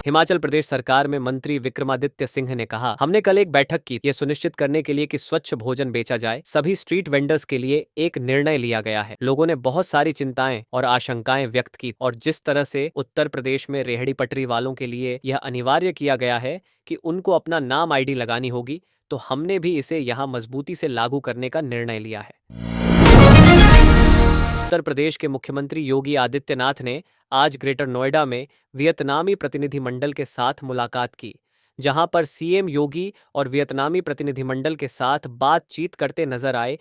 हिमाचल प्रदेश सरकार में मंत्री विक्रमादित्य सिंह ने कहा, हमने कल एक बैठक की, ये सुनिश्चित करने के लिए कि स्वच्छ भोजन बेचा जाए, सभी स्ट्रीट वेंडर्स के लिए एक निर्णय लिया गया है। लोगों ने बहुत सारी चिंताएं और आशंकाएं व्यक्त की और जिस तरह से उत्तर प्रदेश में रेहड़ी पटरी वालों के लिए यह अनिवार्य किया गया है कि उनको अपना नाम आईडी लगानी होगी, तो हमने भी इसे यहाँ मजबूती से लागू करने का निर्णय लिया है। उत्तर प्रदेश के मुख्यमंत्री योगी आदित्यनाथ ने आज ग्रेटर नोएडा में वियतनामी प्रतिनिधिमंडल के साथ मुलाकात की, जहां पर सीएम योगी और वियतनामी प्रतिनिधिमंडल के साथ बातचीत करते नजर आए।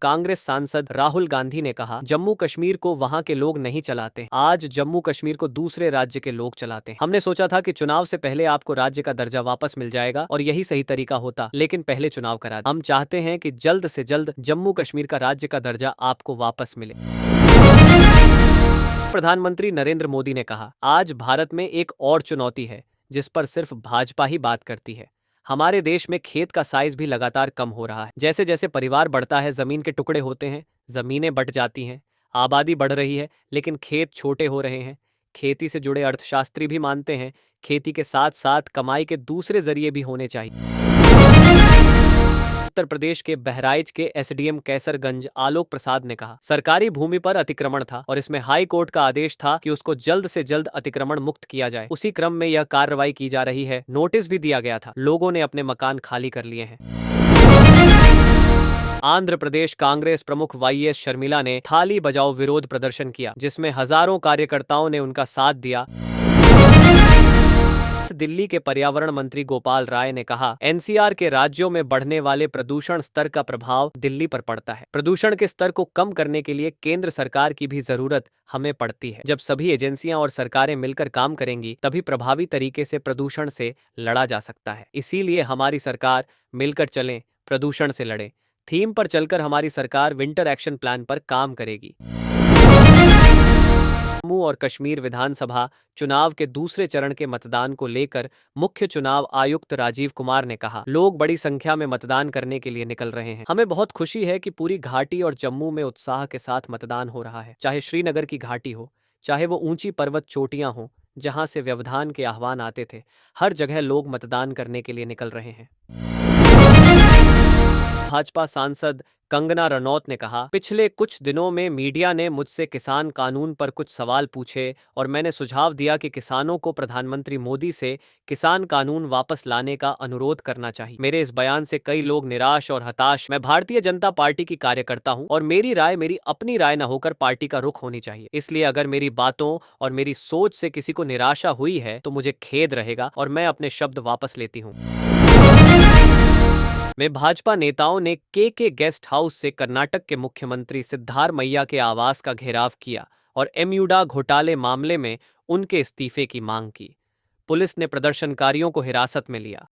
कांग्रेस सांसद राहुल गांधी ने कहा, जम्मू कश्मीर को वहां के लोग नहीं चलाते, आज जम्मू कश्मीर को दूसरे राज्य के लोग चलाते हैं। हमने सोचा था कि चुनाव से पहले आपको राज्य का दर्जा वापस मिल जाएगा और यही सही तरीका होता, लेकिन पहले चुनाव करा। हम चाहते हैं कि जल्द से जल्द जम्मू कश्मीर का राज्य का दर्जा आपको वापस मिले। प्रधानमंत्री नरेंद्र मोदी ने कहा, आज भारत में एक और चुनौती है जिस पर सिर्फ भाजपा ही बात करती है। हमारे देश में खेत का साइज भी लगातार कम हो रहा है। जैसे जैसे परिवार बढ़ता है, जमीन के टुकड़े होते हैं, जमीनें बंट जाती हैं, आबादी बढ़ रही है, लेकिन खेत छोटे हो रहे हैं। खेती से जुड़े अर्थशास्त्री भी मानते हैं, खेती के साथ साथ कमाई के दूसरे जरिए भी होने चाहिए। उत्तर प्रदेश के बहराइच के एसडीएम कैसरगंज आलोक प्रसाद ने कहा, सरकारी भूमि पर अतिक्रमण था और इसमें हाई कोर्ट का आदेश था कि उसको जल्द से जल्द अतिक्रमण मुक्त किया जाए। उसी क्रम में यह कार्रवाई की जा रही है। नोटिस भी दिया गया था, लोगों ने अपने मकान खाली कर लिए हैं। आंध्र प्रदेश कांग्रेस प्रमुख वाईएस शर्मिला ने थाली बजाओ विरोध प्रदर्शन किया, जिसमें हजारों कार्यकर्ताओं ने उनका साथ दिया। दिल्ली के पर्यावरण मंत्री गोपाल राय ने कहा, एनसीआर के राज्यों में बढ़ने वाले प्रदूषण स्तर का प्रभाव दिल्ली पर पड़ता है। प्रदूषण के स्तर को कम करने के लिए केंद्र सरकार की भी जरूरत हमें पड़ती है। जब सभी एजेंसियां और सरकारें मिलकर काम करेंगी, तभी प्रभावी तरीके से प्रदूषण से लड़ा जा सकता है। इसीलिए हमारी सरकार मिलकर चलें, प्रदूषण से लड़ें थीम पर चलकर हमारी सरकार विंटर एक्शन प्लान पर काम करेगी। जम्मू और कश्मीर विधानसभा चुनाव के दूसरे चरण के मतदान को लेकर मुख्य चुनाव आयुक्त राजीव कुमार ने कहा, लोग बड़ी संख्या में मतदान करने के लिए निकल रहे हैं। हमें बहुत खुशी है कि पूरी घाटी और जम्मू में उत्साह के साथ मतदान हो रहा है। चाहे श्रीनगर की घाटी हो, चाहे वो ऊंची पर्वत चोटियां हो जहां से व्यवधान के आह्वान आते थे, हर जगह लोग मतदान करने के लिए निकल रहे हैं। भाजपा सांसद कंगना रनौत ने कहा, पिछले कुछ दिनों में मीडिया ने मुझसे किसान कानून पर कुछ सवाल पूछे और मैंने सुझाव दिया कि किसानों को प्रधानमंत्री मोदी से किसान कानून वापस लाने का अनुरोध करना चाहिए। मेरे इस बयान से कई लोग निराश और हताश। मैं भारतीय जनता पार्टी की कार्यकर्ता हूं और मेरी राय मेरी अपनी राय न होकर पार्टी का रुख होनी चाहिए। इसलिए अगर मेरी बातों और मेरी सोच से किसी को निराशा हुई है तो मुझे खेद रहेगा और मैं अपने शब्द वापस लेती हूं। में भाजपा नेताओं ने के गेस्ट हाउस से कर्नाटक के मुख्यमंत्री सिद्धारमैया के आवास का घेराव किया और एमयूडा घोटाले मामले में उनके इस्तीफे की मांग की। पुलिस ने प्रदर्शनकारियों को हिरासत में लिया।